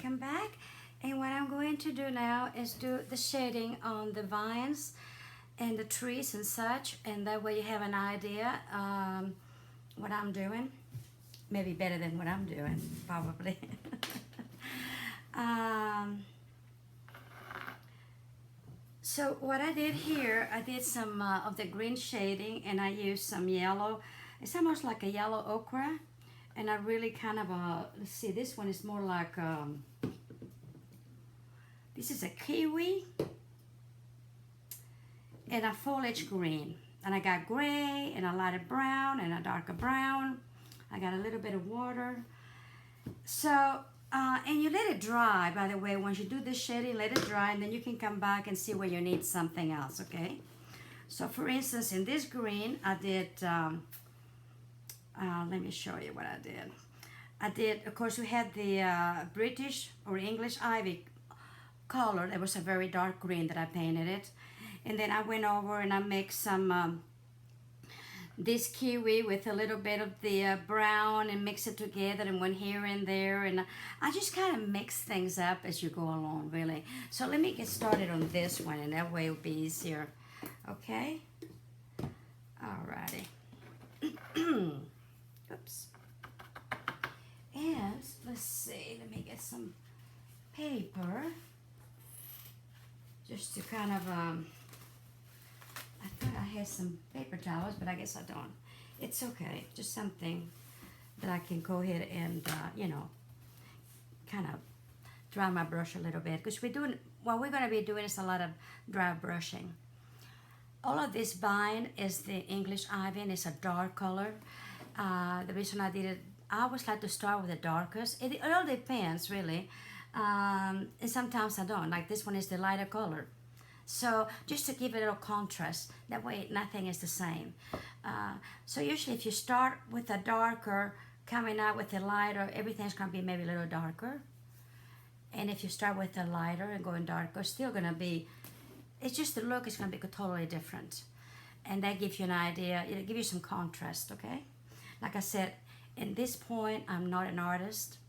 welcome back. And what I'm going to do now is do the shading on the vines and the trees and such, and that way you have an idea what I'm doing. Maybe better than what I'm doing, probably. So what I did here, I did some of the green shading, and I used some yellow. It's almost like a yellow ochre, and I really kind of, let's see, this one is more like, this is a kiwi and a foliage green. And I got gray and a lighter brown and a darker brown. I got a little bit of water. So, and you let it dry, by the way. Once you do this shading, let it dry, and then you can come back and see where you need something else, okay? So for instance, in this green, I did, let me show you what I did. I did, of course, we had the British or English ivy color. That was a very dark green that I painted it. And then I went over and I mixed some this kiwi with a little bit of the brown and mix it together, and went here and there, and I just kind of mix things up as you go along, really. So let me get started on this one, and that way it'll be easier. Okay? Alrighty. Oops. And let's see, let me get some paper just to kind of I thought I had some paper towels, but I guess I don't. It's okay, just something that I can go ahead and you know, kind of dry my brush a little bit, because what we're going to be doing is a lot of dry brushing. All of this vine is the English ivy, and it's a dark color. The reason I did it, I always like to start with the darkest. It all depends, really. And sometimes I don't. Like this one is the lighter color. So just to give it a little contrast, that way nothing is the same. So usually if you start with a darker, coming out with a lighter, everything's going to be maybe a little darker. And if you start with a lighter and going darker, still going to be, it's just the look is going to be totally different. And that gives you an idea, it'll give you some contrast, okay? Like I said, in this point, I'm not an artist.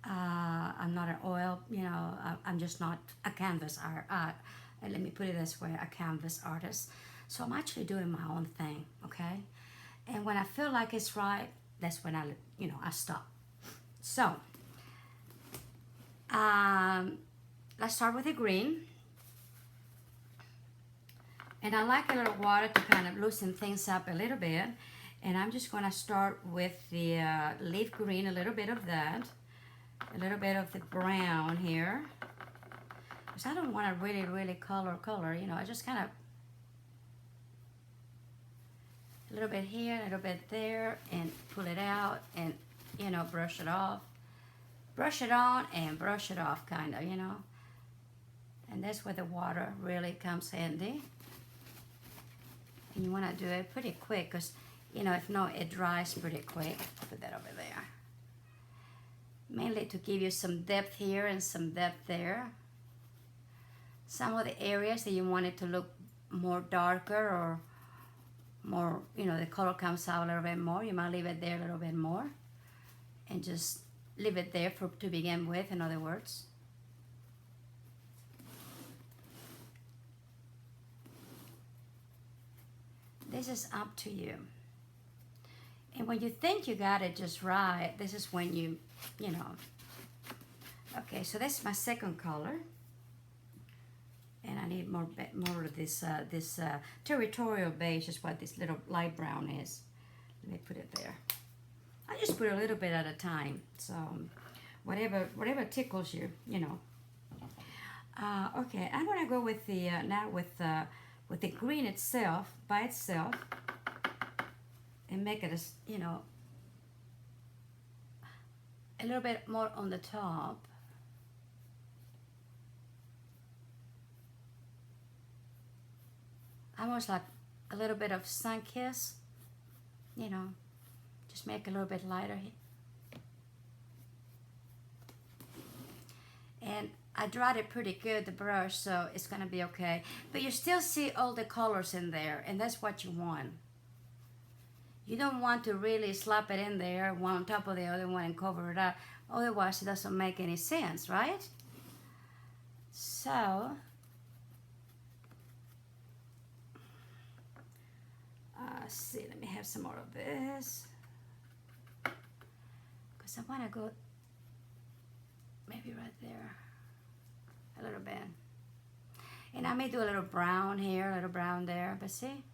I'm not an oil, you know, I'm just not a canvas art. And let me put it this way, a canvas artist. So I'm actually doing my own thing, okay? And when I feel like it's right, that's when I stop. So, let's start with the green. And I like a little water to kind of loosen things up a little bit. And I'm just gonna start with the leaf green, a little bit of that. A little bit of the brown here. Because I don't want to really color, you know, I just kind of, a little bit here, a little bit there, and pull it out, and, you know, brush it off. Brush it on and brush it off, kind of, you know. And that's where the water really comes handy. And you want to do it pretty quick, because, you know, if not, it dries pretty quick. Put that over there. Mainly to give you some depth here and some depth there. Some of the areas that you want it to look more darker or more, you know, the color comes out a little bit more, you might leave it there a little bit more. And just leave it there to begin with, in other words. This is up to you. And when you think you got it just right, this is when you know. Okay, so that's my second color. And I need more of this, territorial beige is what this little light brown is. Let me put it there. I just put a little bit at a time. So whatever tickles you, you know. Okay, I'm gonna go with the, now with the green itself, by itself. And make it, you know, a little bit more on the top. Almost like a little bit of sun kiss, you know, just make it a little bit lighter. And I dried it pretty good, the brush, so it's gonna be okay. But you still see all the colors in there, and that's what you want. You don't want to really slap it in there, one on top of the other one, and cover it up. Otherwise, it doesn't make any sense, right? So, see, let me have some more of this. Because I want to go maybe right there, a little bit. And I may do a little brown here, a little brown there, but see?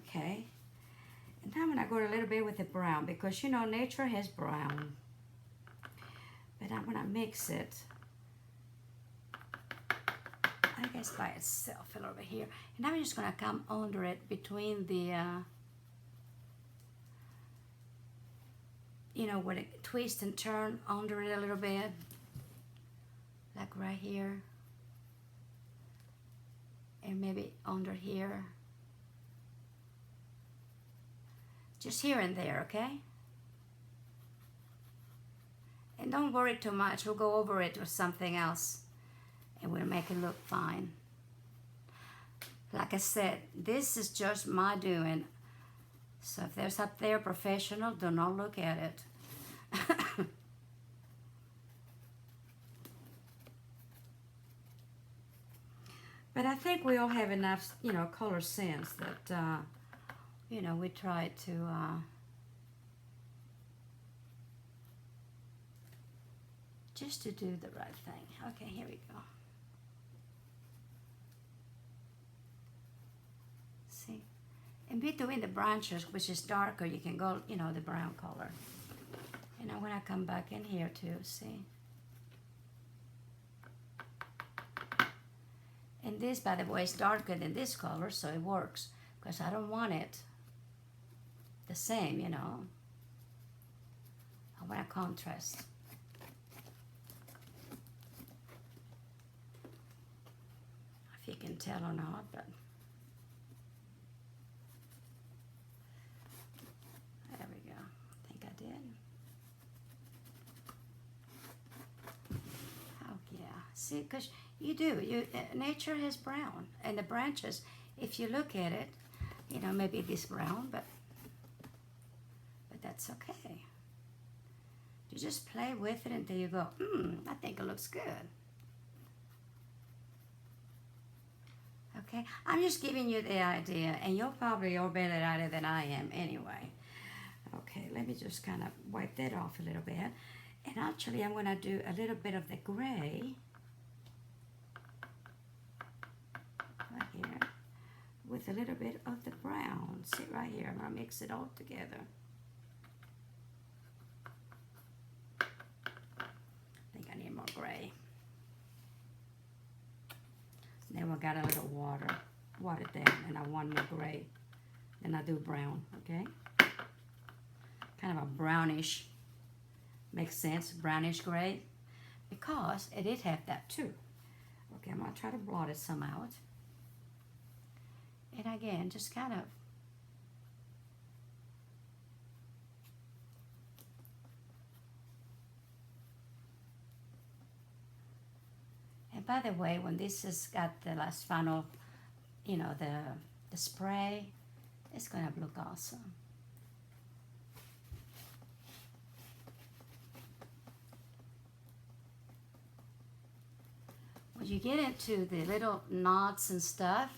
Okay. And now I'm going to go a little bit with the brown because, you know, nature has brown. But I'm going to mix it, I guess, by itself a little bit here. And I'm just going to come under it between the, you know, where it twist and turn under it a little bit. Like right here. And maybe under here. Just here and there, okay? And don't worry too much. We'll go over it with something else. And we'll make it look fine. Like I said, this is just my doing. So if there's up there professional, do not look at it. But I think we all have enough, you know, color sense that, you know, we try to just to do the right thing. Okay, here we go. See? In between the branches, which is darker, you can go, you know, the brown color. And now when I come back in here too, see? And this, by the way, is darker than this color, so it works. Because I don't want it the same, you know. I want a contrast. If you can tell or not, but there we go. I think I did. Oh yeah, see, because you do. Nature has brown, and the branches. If you look at it, you know, maybe this brown, but that's okay. You just play with it until you go, I think it looks good. Okay, I'm just giving you the idea, and you're probably all better at it than I am anyway. Okay, let me just kind of wipe that off a little bit. And actually, I'm going to do a little bit of the gray right here with a little bit of the brown. See right here, I'm going to mix it all together. I think I need more gray. Then we got a little water it down, and I want more gray. Then I do brown, okay? Kind of a brownish, makes sense, brownish gray, because it did have that too. Okay, I'm gonna try to blot it some out. And again, just kind of and by the way, when this has got the last final, you know, the spray, it's gonna look awesome. When you get into the little knots and stuff,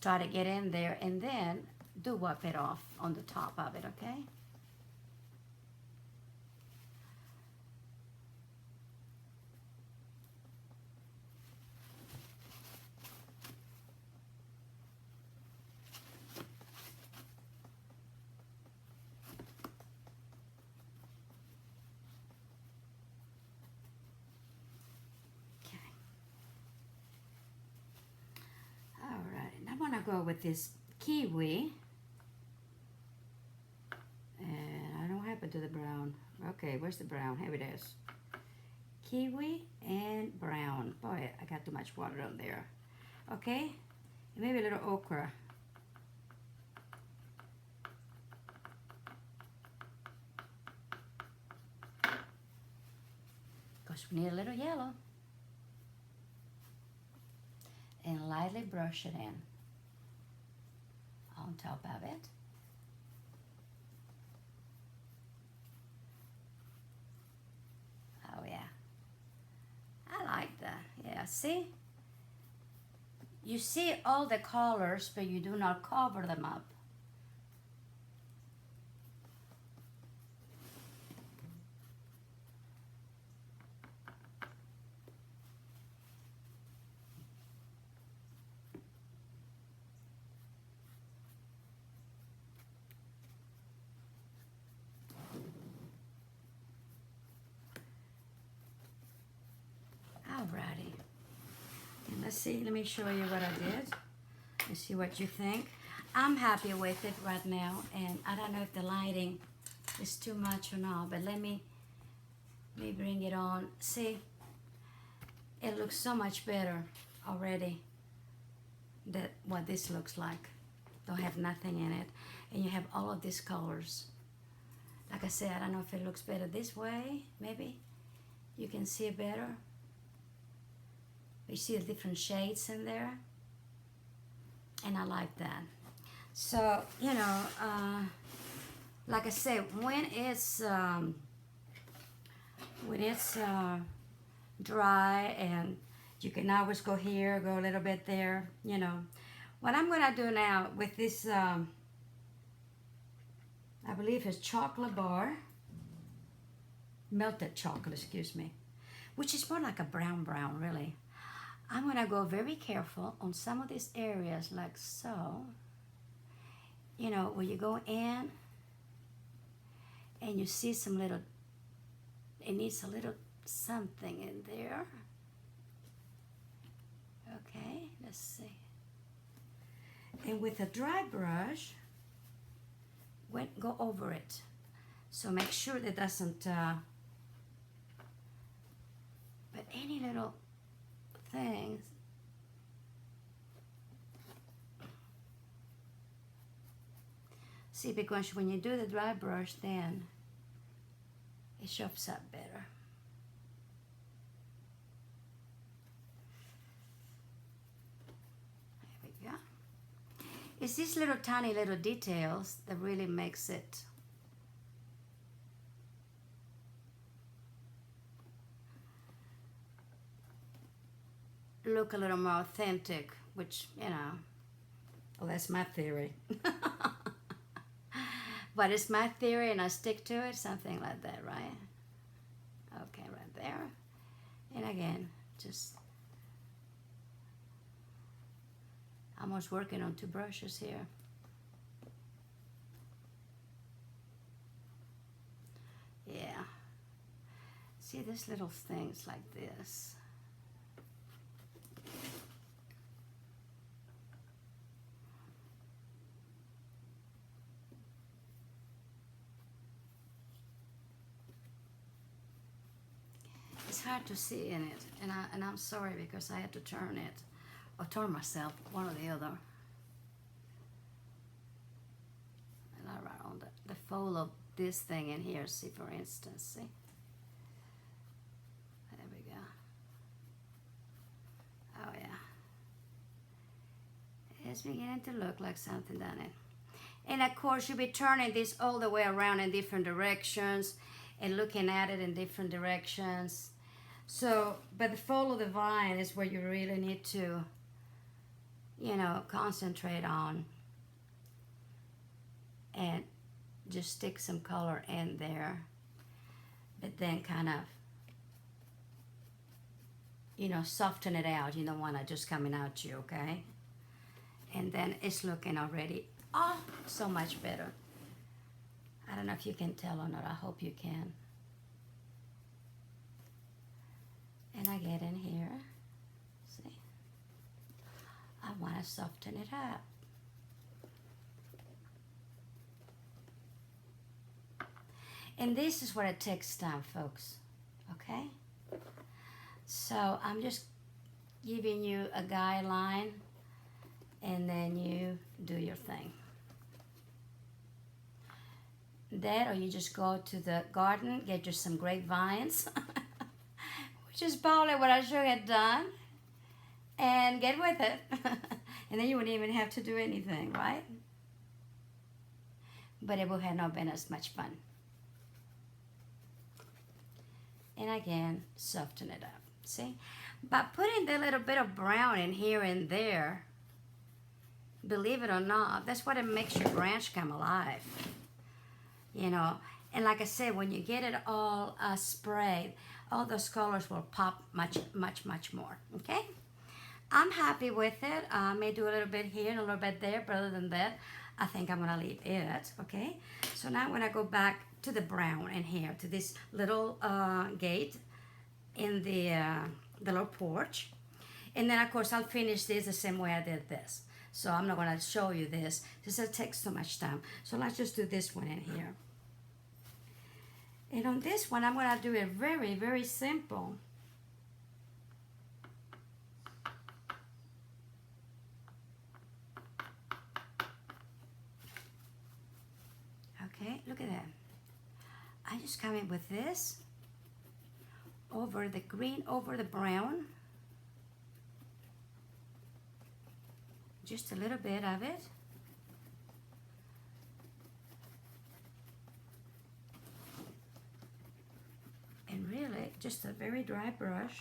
try to get in there, and then do wipe it off on the top of it, okay? I'm gonna go with this kiwi, and I don't happen to the brown. Okay, where's the brown? Here it is. Kiwi and brown. Boy, I got too much water on there. Okay, maybe a little ochre because we need a little yellow. And lightly brush it in on top of it. Oh yeah, I like that. Yeah, see? You see all the colors, but you do not cover them up. Alrighty. And let's see, let me show you what I did. Let's see what you think. I'm happy with it right now, and I don't know if the lighting is too much or not, but let me bring it on. See, it looks so much better already than what this looks like. Don't have nothing in it, and you have all of these colors. Like I said, I don't know if it looks better this way. Maybe you can see it better. You see the different shades in there, and I like that. So, you know, like I said, when it's dry, and you can always go here, go a little bit there, you know. What I'm gonna do now with this, I believe it's chocolate bar, melted chocolate, excuse me, which is more like a brown really. I'm gonna go very careful on some of these areas, like so. You know, where you go in and you see some little, it needs a little something in there. Okay, let's see. And with a dry brush, go over it. So make sure that doesn't, but any little things. See, because when you do the dry brush, then it shows up better. There we go. It's these little tiny little details that really makes it look a little more authentic, which, you know, well, that's my theory. But it's my theory and I stick to it, something like that, right? Okay, right there. And again, just almost working on two brushes here. Yeah. See, there's little things like this. It's hard to see in it, and I'm sorry because I had to turn it, or turn myself, one or the other. And I write on the fold of this thing in here, see, for instance, see? There we go. Oh yeah. It's beginning to look like something, doesn't it? And of course, you'll be turning this all the way around in different directions and looking at it in different directions. So, but the fold of the vine is where you really need to, you know, concentrate on and just stick some color in there, but then kind of, you know, soften it out. You don't want it just coming at you, okay? And then it's looking already, oh, so much better. I don't know if you can tell or not. I hope you can. And I get in here, see, I want to soften it up. And this is where it takes time, folks, okay? So I'm just giving you a guideline, and then you do your thing. That, or you just go to the garden, get you some grapevines, just follow what I should have done and get with it. And then you wouldn't even have to do anything, right? But it would have not been as much fun. And again, soften it up. See? By putting the little bit of brown in here and there, believe it or not, that's what it makes your branch come alive. You know, and like I said, when you get it all sprayed, all those colors will pop much, much, much more. Okay? I'm happy with it. I may do a little bit here and a little bit there, but other than that, I think I'm gonna leave it. Okay? So now when I go back to the brown in here, to this little gate in the little porch, and then of course I'll finish this the same way I did this. So I'm not gonna show you this. It takes so much time. So let's just do this one in here. And on this one, I'm gonna do it very, very simple. Okay, look at that. I just come in with this over the green, over the brown. Just a little bit of it. And really, just a very dry brush.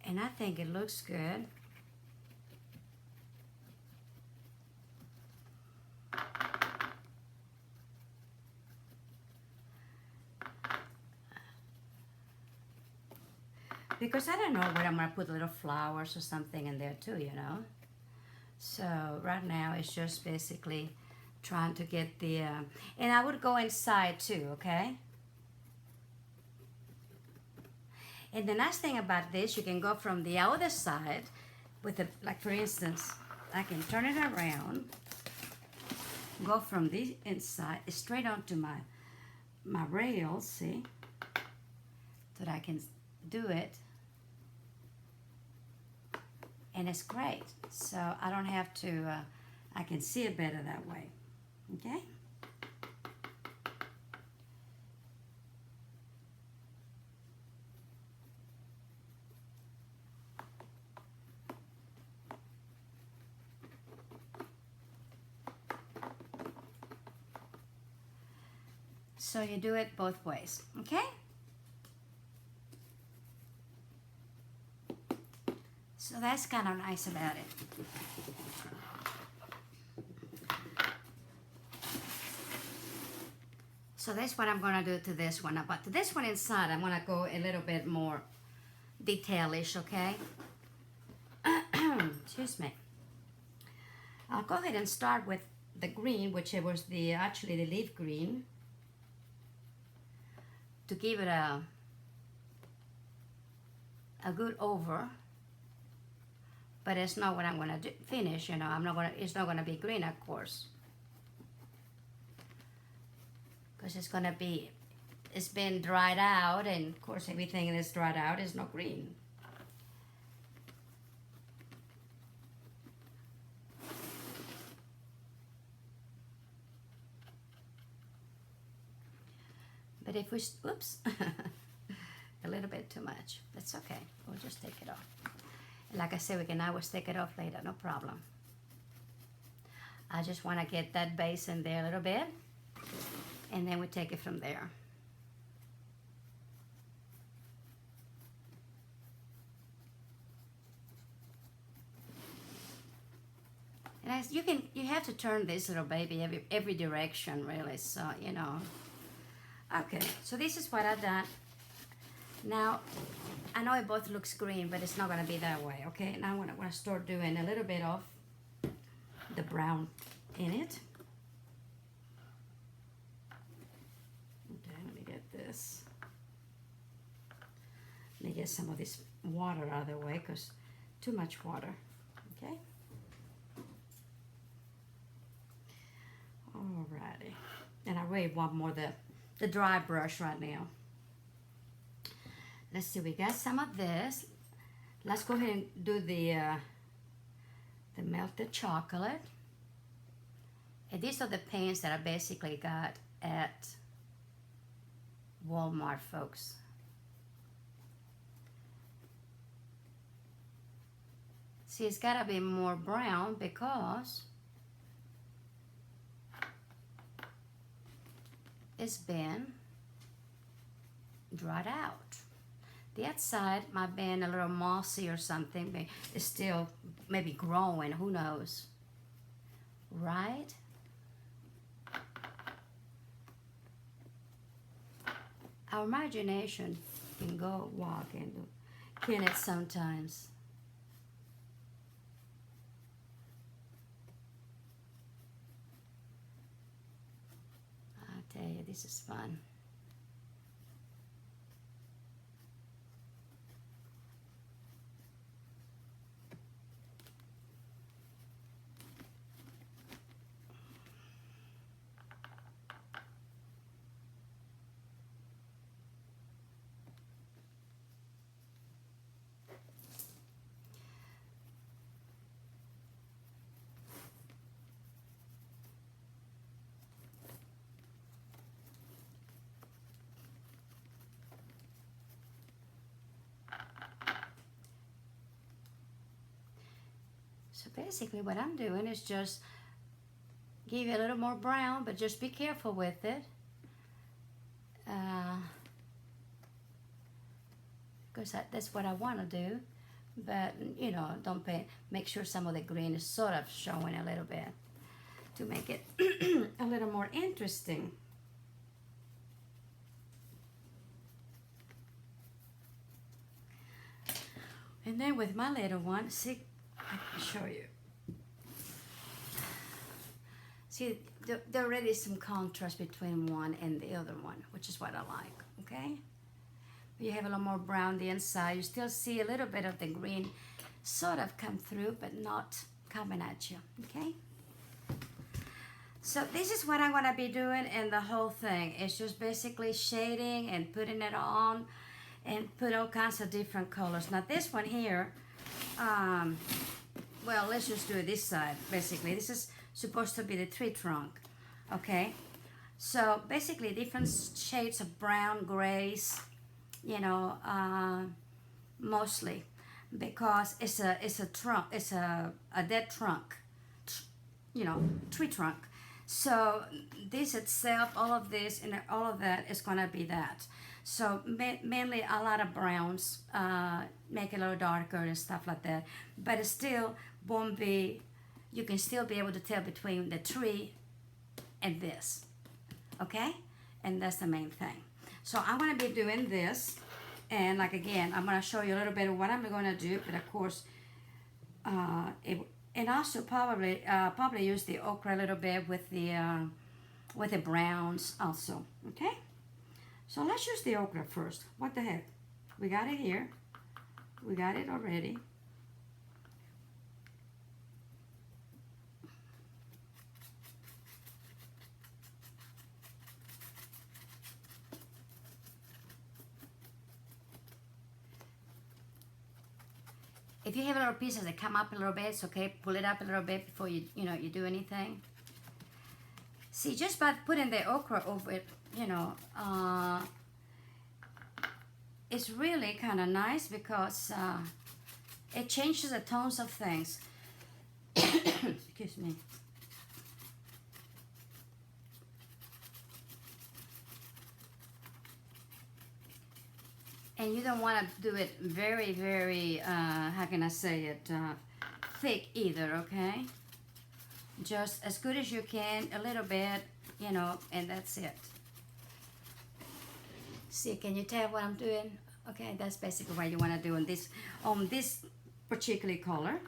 And I think it looks good. Because I don't know where I'm gonna put little flowers or something in there too, you know. So right now it's just basically trying to get the, and I would go inside too, okay? And the nice thing about this, you can go from the other side with the, like for instance, I can turn it around, go from the inside straight onto my rails, see? So that I can do it. And it's great. So I don't have to, I can see it better that way. Okay? So you do it both ways. Okay? So that's kind of nice about it. So that's what I'm going to do to this one. But to this one inside, I'm going to go a little bit more detailish, okay? Excuse me. I'll go ahead and start with the green, which it was the actually the leaf green, to give it a good over. But it's not what I'm going to finish, you know. It's not going to be green, of course. Because it's been dried out, and of course everything that's dried out is not green. But if we, oops, a little bit too much, that's okay. We'll just take it off. Like I said, we can always take it off later, no problem. I just want to get that base in there a little bit, and then we take it from there. And as you have to turn this little baby every direction, really. So you know. Okay, so this is what I've done. Now, I know it both looks green, but it's not going to be that way, okay? Now I'm going to start doing a little bit of the brown in it. Okay, let me get this. Let me get some of this water out of the way, because too much water, okay? Alrighty. And I really want more the dry brush right now. Let's see, we got some of this. Let's go ahead and do the melted chocolate. And these are the paints that I basically got at Walmart, folks. See, it's gotta be more brown because it's been dried out. The outside might be a little mossy or something, but it's still maybe growing, who knows, right? Our imagination can go walk and can it sometimes. I tell you, this is fun. So basically what I'm doing is just give you a little more brown, but just be careful with it. Because that's what I want to do. But, you know, don't make sure some of the green is sort of showing a little bit to make it a little more interesting. And then with my little one, see, I can show you. See, there already is some contrast between one and the other one, which is what I like, okay? You have a little more brown on the inside. You still see a little bit of the green sort of come through, but not coming at you, okay? So this is what I'm gonna be doing in the whole thing. It's just basically shading and putting it on and put all kinds of different colors. Now this one here, well, let's just do this side, basically. This is supposed to be the tree trunk, okay? So basically different shades of brown, grays, you know, mostly because it's a trunk, it's a dead trunk, you know, tree trunk. So this itself, all of this and all of that is gonna be that. So mainly a lot of browns, make it a little darker and stuff like that, but it still won't be, you can still be able to tell between the tree and this, okay? And that's the main thing. So I'm gonna be doing this, and like again, I'm gonna show you a little bit of what I'm gonna do, but of course, and also probably use the ochre a little bit with the browns also, okay? So let's use the ochre first. What the heck? We got it here. We got it already. If you have little pieces that come up a little bit, it's okay. Pull it up a little bit before you do anything. See, just by putting the ochre over it, it's really kind of nice because it changes the tones of things. Excuse me. And you don't want to do it very, very, how can I say it, thick either, okay? Just as good as you can, a little bit, and that's it. See, can you tell what I'm doing? Okay, that's basically what you want to do on this particular color.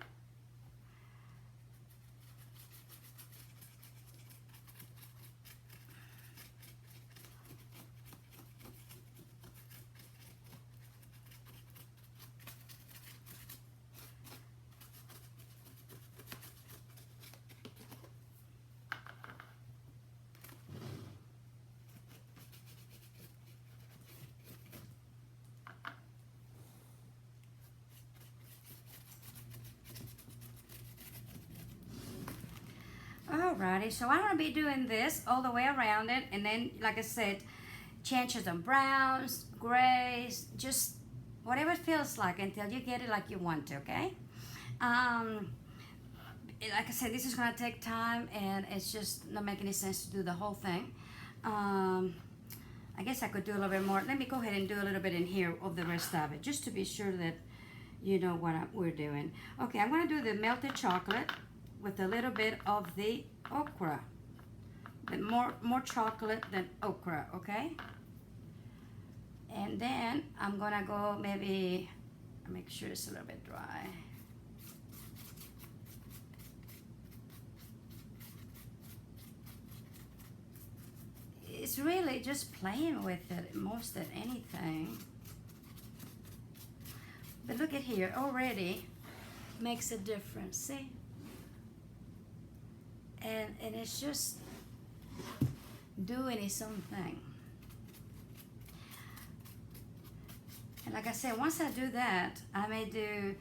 Alrighty, so I'm going to be doing this all the way around it, and then, like I said, changes of browns, grays, just whatever it feels like until you get it like you want to, okay? Like I said, this is gonna take time, and it's just not making any sense to do the whole thing. I guess I could do a little bit more. Let me go ahead and do a little bit in here of the rest of it, just to be sure that you know what we're doing. Okay, I'm gonna do the melted chocolate with a little bit of the okra. But more chocolate than okra, okay? And then I'm gonna go maybe, make sure it's a little bit dry. It's really just playing with it most than anything. But look at here, already makes a difference, see? And it's just doing its own thing. And like I said, once I do that, I may do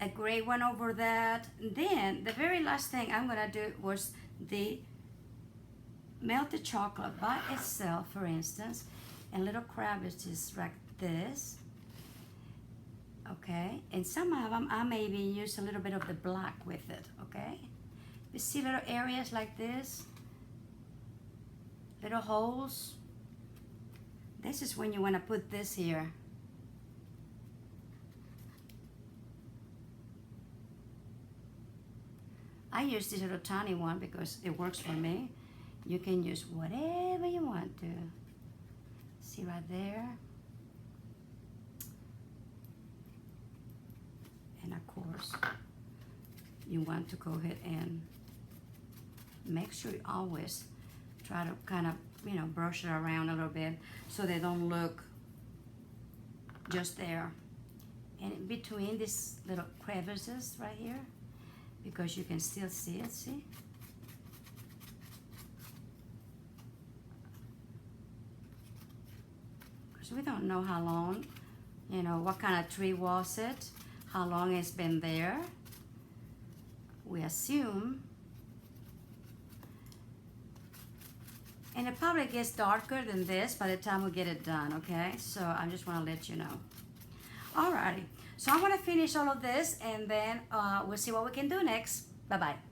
a gray one over that. Then the very last thing I'm gonna do was the melted chocolate by itself, for instance, and little crevices like this. Okay, and some of them I maybe use a little bit of the black with it, okay? You see little areas like this, little holes. This is when you want to put this here. I use this little tiny one because it works for me. You can use whatever you want to. See right there? And of course, you want to go ahead and make sure you always try to kind of, brush it around a little bit so they don't look just there. And in between these little crevices right here, because you can still see it, see? Because we don't know how long, what kind of tree was it, how long it's been there. We assume. And it probably gets darker than this by the time we get it done, okay? So I just want to let you know. Alrighty, so I'm going to finish all of this, and then we'll see what we can do next. Bye-bye.